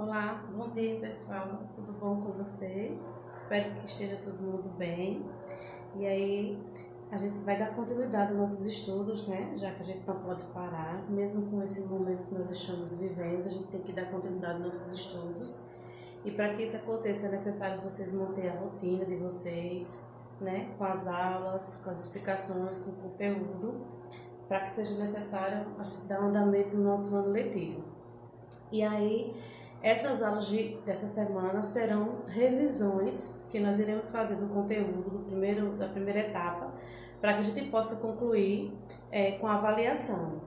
Olá, bom dia pessoal, tudo bom com vocês? Espero que esteja todo mundo bem. E aí, a gente vai dar continuidade aos nossos estudos, né? Já que a gente não pode parar, mesmo com esse momento que nós estamos vivendo, a gente tem que dar continuidade aos nossos estudos. E para que isso aconteça, é necessário vocês manterem a rotina de vocês, né? Com as aulas, com as explicações, com o conteúdo, para que seja necessário a gente dar andamento no nosso ano letivo. E aí, essas aulas dessa semana serão revisões que nós iremos fazer do conteúdo da primeira etapa, para que a gente possa concluir com a avaliação,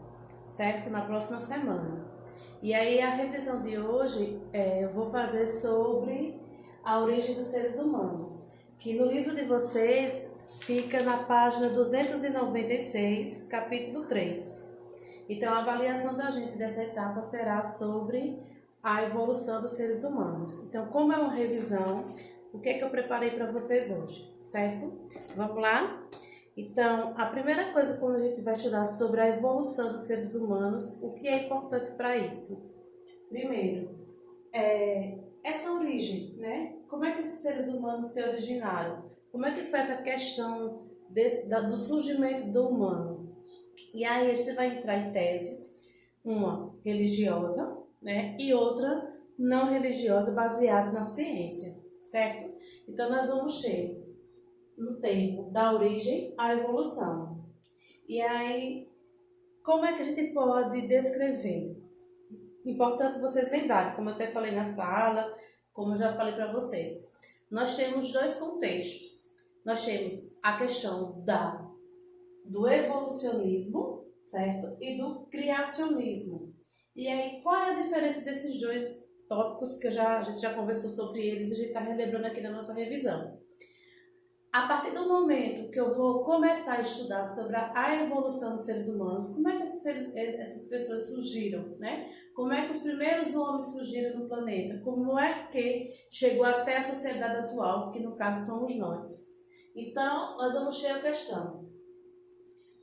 certo? Na próxima semana. E aí, a revisão de hoje eu vou fazer sobre a origem dos seres humanos, que no livro de vocês fica na página 296, capítulo 3. Então, a avaliação da gente dessa etapa será sobre a evolução dos seres humanos. Então, como é uma revisão, o que é que eu preparei para vocês hoje, certo? Vamos lá? Então, a primeira coisa quando a gente vai estudar sobre a evolução dos seres humanos, o que é importante para isso? Primeiro, essa origem, né? Como é que esses seres humanos se originaram? Como é que foi essa questão do surgimento do humano? E aí a gente vai entrar em teses, uma religiosa, né, e outra não religiosa, baseada na ciência, certo? Então nós vamos ter no termo da origem à evolução. E aí, como é que a gente pode descrever? Importante vocês lembrarem, como eu até falei na sala, como eu já falei para vocês. Nós temos dois contextos. Nós temos a questão do evolucionismo, certo? E do criacionismo. E aí, qual é a diferença desses dois tópicos que a gente já conversou sobre eles e a gente está relembrando aqui na nossa revisão? A partir do momento que eu vou começar a estudar sobre a evolução dos seres humanos, como é que essas pessoas surgiram, né? Como é que os primeiros homens surgiram no planeta? Como é que chegou até a sociedade atual, que no caso somos nós? Então, nós vamos ter a questão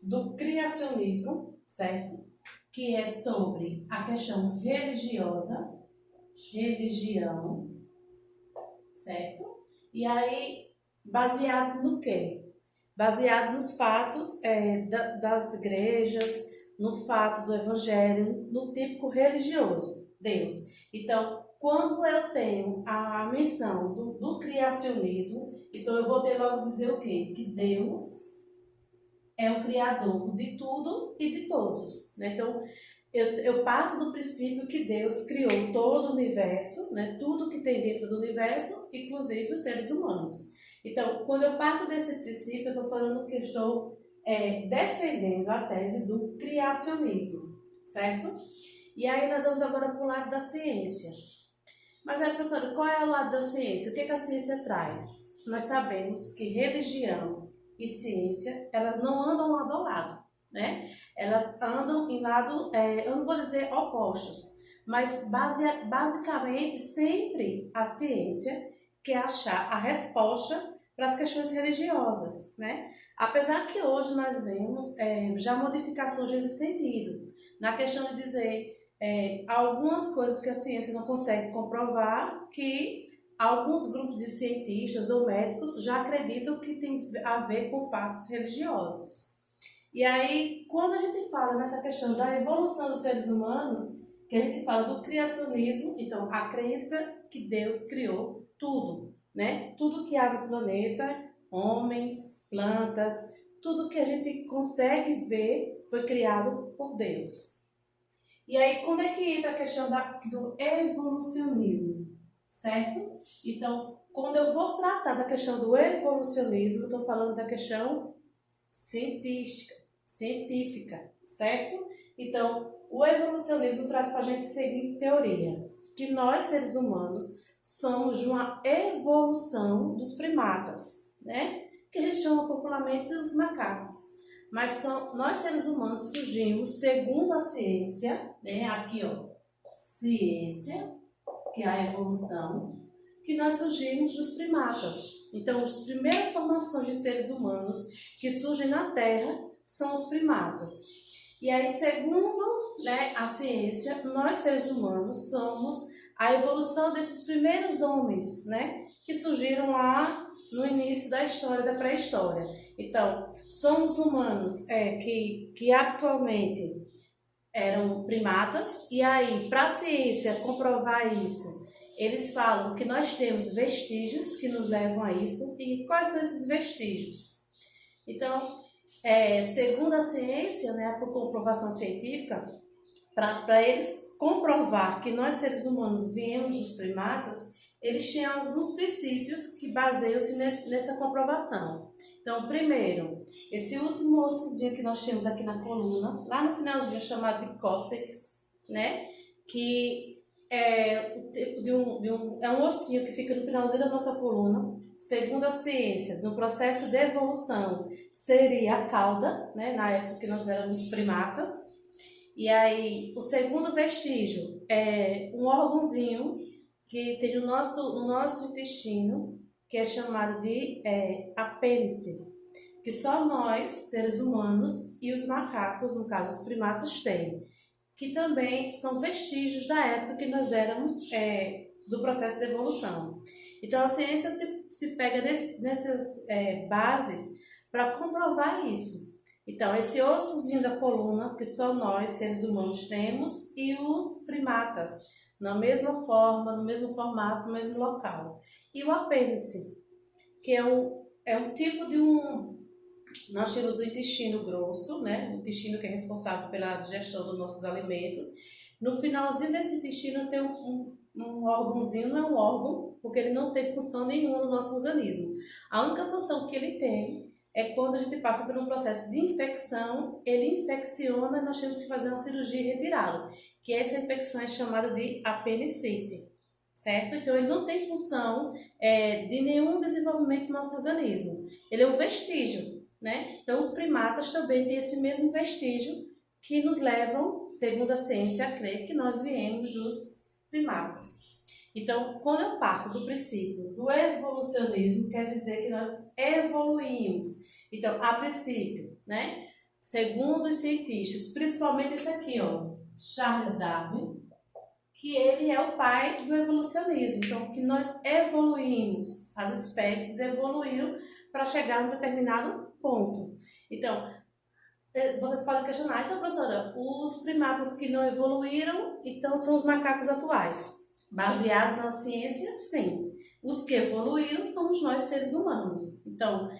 do criacionismo, certo? Que é sobre a questão religiosa, religião, certo? E aí, baseado no quê? Baseado nos fatos das igrejas, no fato do evangelho, no típico religioso, Deus. Então, quando eu tenho a menção do criacionismo, então eu vou ter logo dizer o quê? Que Deus é o criador de tudo e de todos, né? Então, eu parto do princípio que Deus criou todo o universo, né? Tudo que tem dentro do universo, inclusive os seres humanos. Então, quando eu parto desse princípio, eu estou falando que eu estou defendendo a tese do criacionismo, certo? E aí nós vamos agora para o lado da ciência. Mas aí, professora, qual é o lado da ciência? O que a ciência traz? Nós sabemos que religião e ciência, elas não andam lado a lado, né? Elas andam em lado, eu não vou dizer opostos, mas basicamente sempre a ciência quer achar a resposta para as questões religiosas, né? Apesar que hoje nós vemos já modificações nesse sentido, na questão de dizer algumas coisas que a ciência não consegue comprovar, que alguns grupos de cientistas ou médicos já acreditam que tem a ver com fatos religiosos. E aí, quando a gente fala nessa questão da evolução dos seres humanos, que a gente fala do criacionismo, então a crença que Deus criou tudo, né? Tudo que há no planeta, homens, plantas, tudo que a gente consegue ver foi criado por Deus. E aí, quando é que entra a questão do evolucionismo? Certo? Então, quando eu vou tratar da questão do evolucionismo, eu estou falando da questão científica, certo? Então, o evolucionismo traz para a gente a seguinte teoria, que nós, seres humanos, somos uma evolução dos primatas, né? Que a gente chama popularmente os macacos. Mas nós, seres humanos, surgimos, segundo a ciência, né? Aqui, ó, ciência, que é a evolução, que nós surgimos dos primatas. Então, as primeiras formações de seres humanos que surgem na Terra são os primatas. E aí, segundo a ciência, nós seres humanos somos a evolução desses primeiros homens, né? Que surgiram lá no início da história, da pré-história. Então, são os humanos que atualmente eram primatas, e aí, para a ciência comprovar isso, eles falam que nós temos vestígios que nos levam a isso. E quais são esses vestígios? Então, segundo a ciência, né, por comprovação científica, para eles comprovar que nós seres humanos viemos dos primatas, eles tinham alguns princípios que baseiam-se nessa comprovação. Então, primeiro, esse último ossozinho que nós temos aqui na coluna, lá no finalzinho chamado de cóccix, né, que é o tipo é um ossinho que fica no finalzinho da nossa coluna. Segundo a ciência, no processo de evolução, seria a cauda, né, na época que nós éramos primatas. E aí, o segundo vestígio é um órgãozinho que tem no nosso intestino, que é chamado de apêndice, que só nós, seres humanos, e os macacos, no caso os primatas, têm, que também são vestígios da época que nós éramos do processo de evolução. Então, a ciência se pega nessas bases para comprovar isso. Então, esse ossozinho da coluna, que só nós, seres humanos, temos, e os primatas, na mesma forma, no mesmo formato, no mesmo local. E o apêndice, que é um tipo de Nós temos o intestino grosso, né? O intestino que é responsável pela digestão dos nossos alimentos. No finalzinho desse intestino tem um órgãozinho, não é um órgão, porque ele não tem função nenhuma no nosso organismo. A única função que ele tem é quando a gente passa por um processo de infecção, ele infecciona e nós temos que fazer uma cirurgia e retirá-lo, que essa infecção é chamada de apendicite, certo? Então ele não tem função de nenhum desenvolvimento do nosso organismo, ele é um vestígio, né? Então os primatas também têm esse mesmo vestígio que nos levam, segundo a ciência, a crer que nós viemos dos primatas. Então, quando eu parto do princípio do evolucionismo, quer dizer que nós evoluímos. Então, a princípio, né? Segundo os cientistas, principalmente esse aqui, ó, Charles Darwin, que ele é o pai do evolucionismo. Então, que nós evoluímos, as espécies evoluíram para chegar a um determinado ponto. Então, vocês podem questionar, então, professora, os primatas que não evoluíram, então são os macacos atuais. Baseado na ciência, sim. Os que evoluíram somos nós, seres humanos. Então,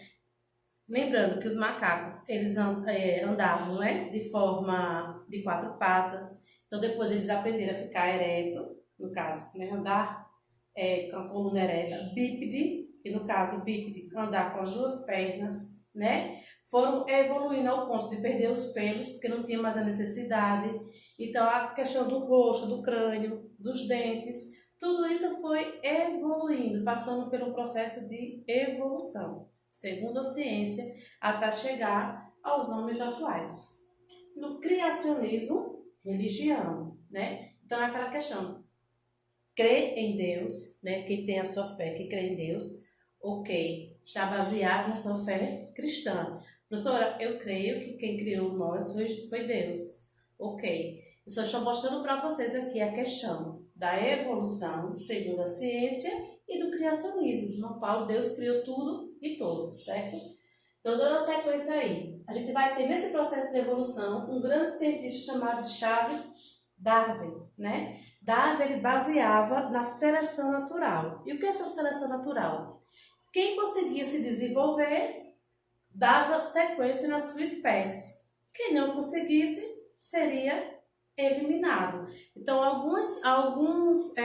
lembrando que os macacos, eles andavam, né, de forma de 4 patas. Então, depois eles aprenderam a ficar ereto, no caso, né, andar com a coluna ereta. Bípede, que no caso, bípede, andar com as 2 pernas, né? Foram evoluindo ao ponto de perder os pelos, porque não tinha mais a necessidade. Então, a questão do rosto, do crânio, dos dentes, tudo isso foi evoluindo, passando pelo processo de evolução, segundo a ciência, até chegar aos homens atuais. No criacionismo, religião, né? Então, é aquela questão, crê em Deus, né? Quem tem a sua fé, que crê em Deus, ok, está baseado na sua fé cristã. Professora, eu creio que quem criou nós foi Deus. Ok. Eu só estou mostrando para vocês aqui a questão da evolução, segundo a ciência, e do criacionismo, no qual Deus criou tudo e todos, certo? Então, dando a sequência aí, a gente vai ter nesse processo de evolução um grande cientista chamado Charles Darwin, né? Darwin, ele baseava na seleção natural. E o que é essa seleção natural? Quem conseguia se desenvolver dava sequência na sua espécie. Quem não conseguisse seria eliminado. Então, algumas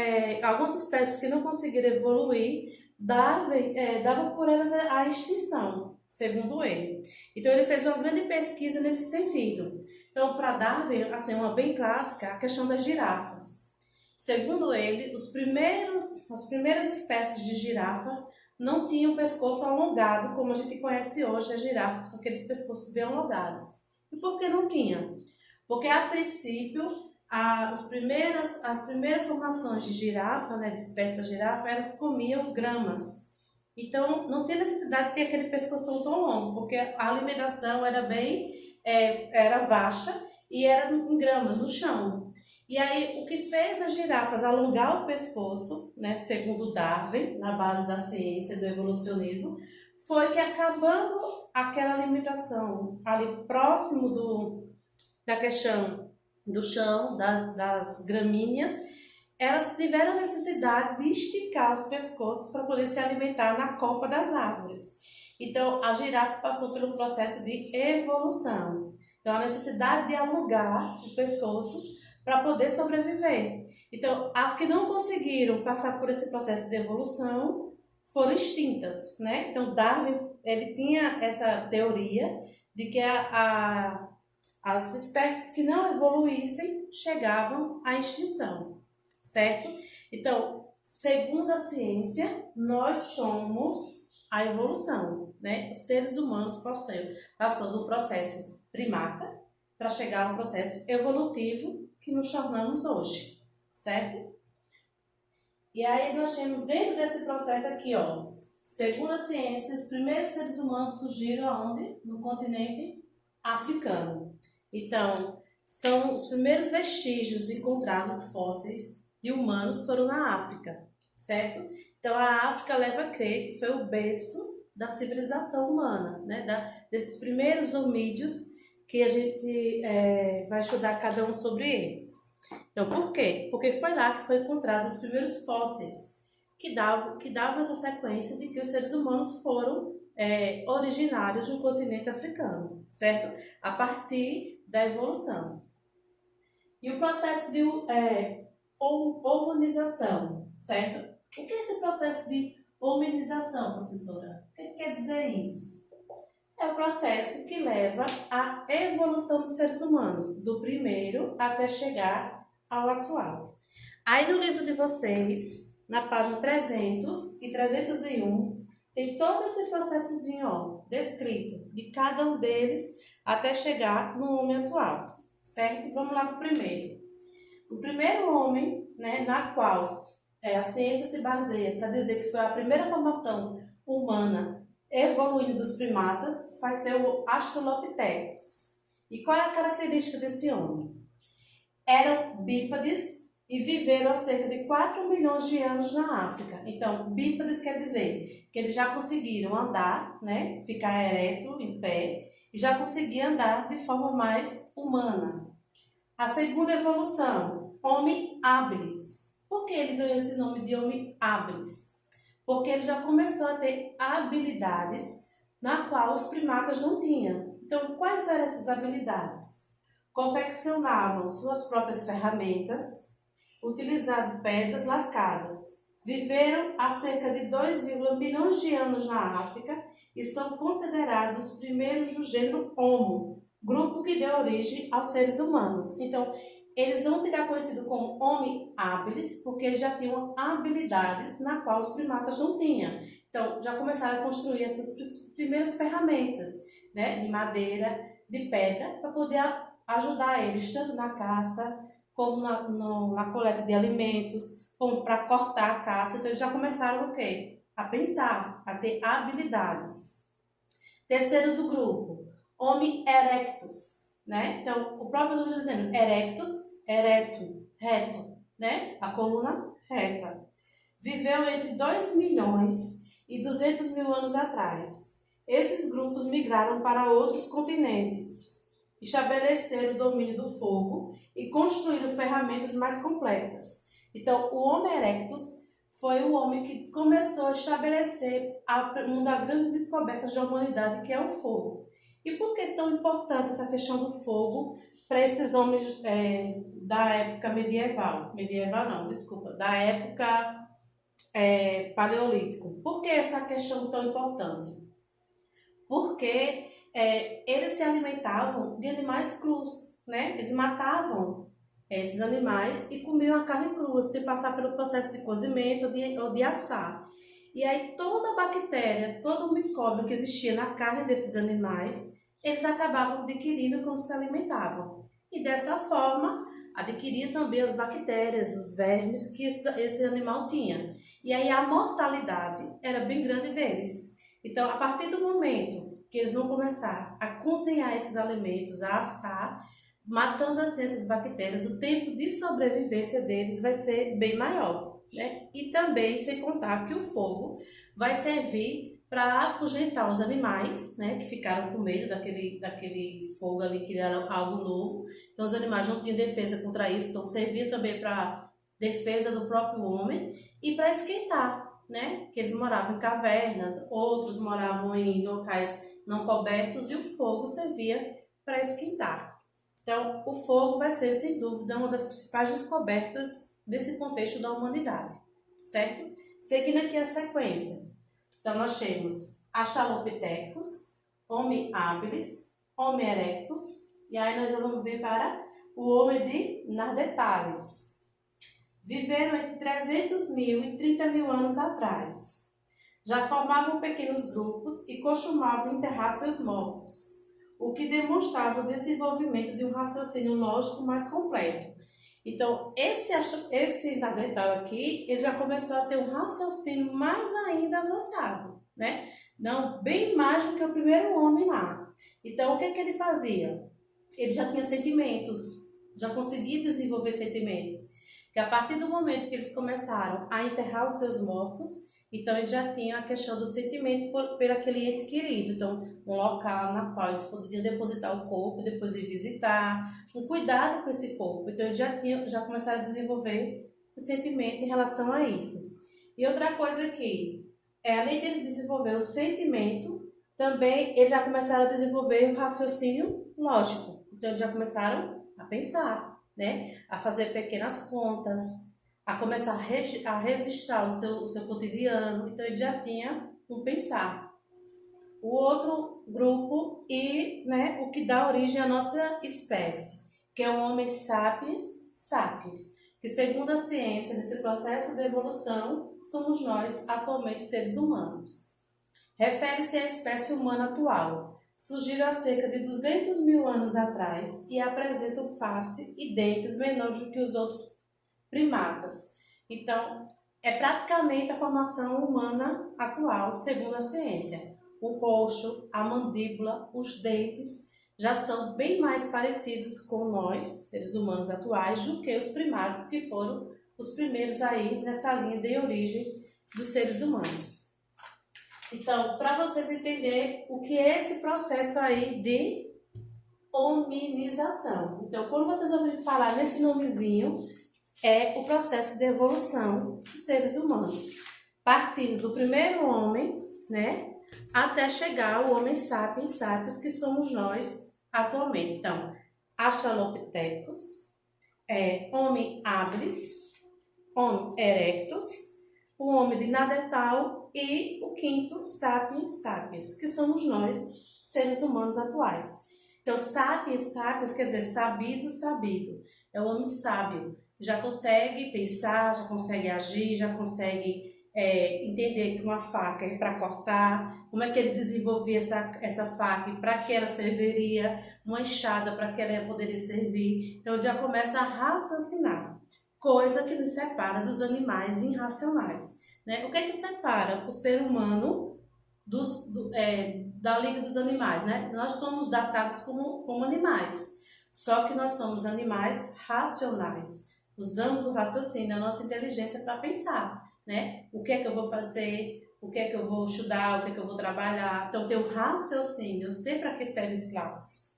espécies que não conseguiram evoluir davam por elas a extinção, segundo ele. Então, ele fez uma grande pesquisa nesse sentido. Então, para Darwin, assim, uma bem clássica, a questão das girafas. Segundo ele, as primeiras espécies de girafa não tinham pescoço alongado, como a gente conhece hoje as girafas, com aqueles pescoços bem alongados. E por que não tinham? Porque, a princípio, as primeiras formações de girafa, né, de espécie da girafa, elas comiam gramas. Então, não tem necessidade de ter aquele pescoção tão longo, porque a alimentação era era vasta e era em gramas, no chão. E aí, o que fez as girafas alongar o pescoço, né, segundo Darwin, na base da ciência e do evolucionismo, foi que acabando aquela limitação ali próximo da questão do chão, das gramíneas, elas tiveram necessidade de esticar os pescoços para poder se alimentar na copa das árvores. Então, a girafa passou pelo processo de evolução. Então, a necessidade de alongar o pescoço para poder sobreviver. Então, as que não conseguiram passar por esse processo de evolução foram extintas, né? Então, Darwin, ele tinha essa teoria de que as espécies que não evoluíssem chegavam à extinção, certo? Então, segundo a ciência, nós somos a evolução, né? Os seres humanos passou do processo primata para chegar ao processo evolutivo que nos tornamos hoje, certo? E aí nós temos dentro desse processo aqui, ó, segundo a ciência, os primeiros seres humanos surgiram aonde? No continente africano. Então, são os primeiros vestígios encontrados fósseis de humanos foram na África, certo? Então, a África leva a crer que foi o berço da civilização humana, né? Desses primeiros homídeos que a gente vai estudar cada um sobre eles. Então, por quê? Porque foi lá que foi encontrado os primeiros fósseis que davam essa sequência de que os seres humanos foram originários de um continente africano, certo? A partir da evolução. E o processo de hominização, certo? O que é esse processo de hominização, professora? O que quer dizer isso? É o processo que leva à evolução dos seres humanos, do primeiro até chegar ao atual. Aí no livro de vocês, na página 300 e 301, tem todo esse processozinho, ó, descrito, de cada um deles até chegar no homem atual, certo? Vamos lá para o primeiro. O primeiro homem, né, na qual a ciência se baseia para dizer que foi a primeira formação humana evoluindo dos primatas, vai ser o Australopithecus. E qual é a característica desse homem? Eram bípedes e viveram há cerca de 4 milhões de anos na África. Então, bípedes quer dizer que eles já conseguiram andar, né, ficar ereto, em pé, e já conseguiam andar de forma mais humana. A segunda evolução, Homo habilis. Por que ele ganhou esse nome de Homo habilis? Porque ele já começou a ter habilidades na qual os primatas não tinham. Então, quais eram essas habilidades? Confeccionavam suas próprias ferramentas, utilizavam pedras lascadas. Viveram há cerca de 2 milhões de anos na África e são considerados os primeiros do gênero Homo, grupo que deu origem aos seres humanos. Então, eles vão ficar conhecidos como Homo habilis, porque eles já tinham habilidades na qual os primatas não tinham. Então, já começaram a construir essas primeiras ferramentas, né, de madeira, de pedra, para poder ajudar eles, tanto na caça, como na coleta de alimentos, como para cortar a caça. Então, eles já começaram o quê? A pensar, a ter habilidades. Terceiro do grupo, Homo erectus. Né? Então, o próprio nome está dizendo erectus, ereto, reto, né? A coluna reta. Viveu entre 2 milhões e 200 mil anos atrás. Esses grupos migraram para outros continentes, estabeleceram o domínio do fogo e construíram ferramentas mais completas. Então, o Homo erectus foi o homem que começou a estabelecer uma das grandes descobertas da humanidade, que é o fogo. E por que é tão importante essa questão do fogo para esses homens da época medieval? Medieval não, desculpa, da época paleolítico. Por que essa questão tão importante? Porque eles se alimentavam de animais crus, né? Eles matavam esses animais e comiam a carne crua, sem passar pelo processo de cozimento ou de assar. E aí toda a bactéria, todo o micróbio que existia na carne desses animais, eles acabavam adquirindo quando se alimentavam. E dessa forma, adquiria também as bactérias, os vermes que esse animal tinha. E aí a mortalidade era bem grande deles. Então, a partir do momento que eles vão começar a cozinhar esses alimentos, a assar, matando assim essas bactérias, o tempo de sobrevivência deles vai ser bem maior, né? E também, sem contar que o fogo vai servir para afugentar os animais, né, que ficaram com medo daquele fogo ali, que era algo novo. Então, os animais não tinham defesa contra isso, então servia também para defesa do próprio homem e para esquentar, né? Que eles moravam em cavernas, outros moravam em locais não cobertos e o fogo servia para esquentar. Então, o fogo vai ser, sem dúvida, uma das principais descobertas desse contexto da humanidade, certo? Seguindo aqui a sequência. Então, nós temos Australopithecus, Homo habilis, Homo erectus, e aí nós vamos ver para o Homem de Neandertales. Viveram entre 300 mil e 30 mil anos atrás. Já formavam pequenos grupos e costumavam enterrar seus mortos, o que demonstrava o desenvolvimento de um raciocínio lógico mais completo. Então, esse Neandertal aqui, ele já começou a ter um raciocínio mais ainda avançado, né? Não, bem mais do que o primeiro homem lá. Então, o que ele fazia? Ele já tinha sentimentos, já conseguia desenvolver sentimentos. Que a partir do momento que eles começaram a enterrar os seus mortos, então ele já tinha a questão do sentimento por aquele ente querido. Então, um local na qual eles poderiam depositar o corpo, depois ir visitar, um cuidado com esse corpo. Então, ele já começaram a desenvolver o sentimento em relação a isso. E outra coisa aqui, além de ele desenvolver o sentimento, também eles já começaram a desenvolver o raciocínio lógico. Então, eles já começaram a pensar, né? A fazer pequenas contas, a começar a registrar o seu cotidiano. Então, ele já tinha um pensar. O outro grupo e, né, o que dá origem à nossa espécie, que é o Homo sapiens sapiens, que segundo a ciência, nesse processo de evolução, somos nós, atualmente, seres humanos. Refere-se à espécie humana atual. Surgiram há cerca de 200 mil anos atrás e apresentam face e dentes menores do que os outros primatas. Então, é praticamente a formação humana atual, segundo a ciência. O rosto, a mandíbula, os dentes já são bem mais parecidos com nós, seres humanos atuais, do que os primatas, que foram os primeiros aí nessa linha de origem dos seres humanos. Então, para vocês entenderem o que é esse processo aí de hominização. Então, quando vocês ouvirem falar nesse nomezinho, é o processo de evolução dos seres humanos, partindo do primeiro homem, né, até chegar ao Homo sapiens sapiens, que somos nós atualmente. Então, Australopithecus, Homo habilis, Homo erectus, o Homem de Neandertal e o quinto, Sapiens sapiens, que somos nós, seres humanos atuais. Então, Sapiens sapiens quer dizer sabido, sabido. É o homem sábio. Já consegue pensar, já consegue agir, já consegue entender que uma faca é para cortar, como é que ele desenvolvia essa faca e para que ela serviria, uma enxada para que ela poderia servir. Então, já começa a raciocinar, coisa que nos separa dos animais irracionais, né? O que é que separa o ser humano da Liga dos Animais, né? Nós somos datados como animais, só que nós somos animais racionais. Usamos o raciocínio, a nossa inteligência para pensar, né? O que é que eu vou fazer, o que é que eu vou estudar, o que é que eu vou trabalhar. Então, ter o raciocínio, eu sei para que serve esse lápis.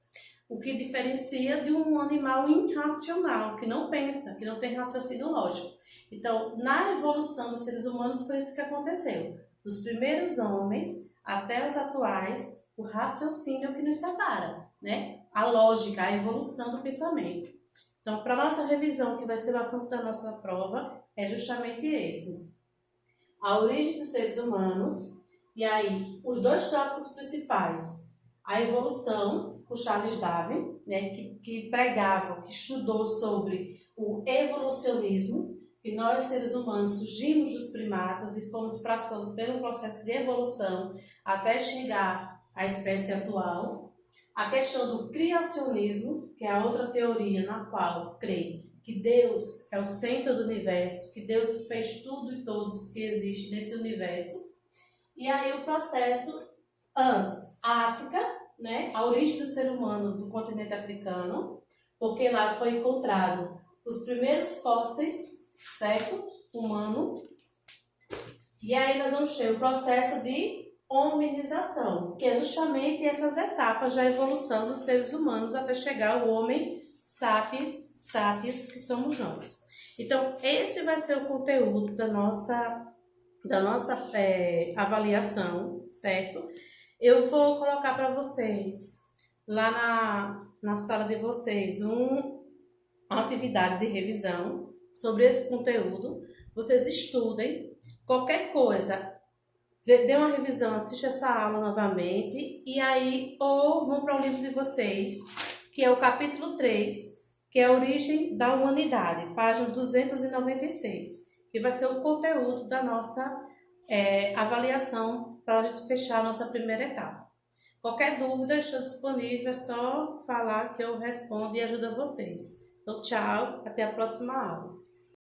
O que diferencia de um animal irracional, que não pensa, que não tem raciocínio lógico. Então, na evolução dos seres humanos, foi isso que aconteceu. Dos primeiros homens até os atuais, o raciocínio é o que nos separa, né? A lógica, a evolução do pensamento. Então, para a nossa revisão, que vai ser o assunto da nossa prova, é justamente esse. A origem dos seres humanos, e aí, os dois tópicos principais. A evolução, o Charles Darwin, né, que pregava, que estudou sobre o evolucionismo, que nós, seres humanos, surgimos dos primatas e fomos passando pelo processo de evolução até chegar à espécie atual. A questão do criacionismo, que é a outra teoria na qual crê que Deus é o centro do universo, que Deus fez tudo e todos que existe nesse universo. E aí o processo antes, a África, né, a origem do ser humano do continente africano, porque lá foi encontrado os primeiros fósseis, certo? Humano. E aí nós vamos ter o processo de hominização, que é justamente essas etapas da evolução dos seres humanos até chegar ao homem sapiens, sapiens, que somos nós. Então, esse vai ser o conteúdo da nossa avaliação, certo? Eu vou colocar para vocês, lá na sala de vocês, uma atividade de revisão sobre esse conteúdo. Vocês estudem. Qualquer coisa, dê uma revisão, assista essa aula novamente e aí ou vão para o livro de vocês, que é o capítulo 3, que é a origem da humanidade, página 296, que vai ser o conteúdo da nossa avaliação para a gente fechar a nossa primeira etapa. Qualquer dúvida, estou disponível, é só falar que eu respondo e ajudo vocês. Então, tchau, até a próxima aula.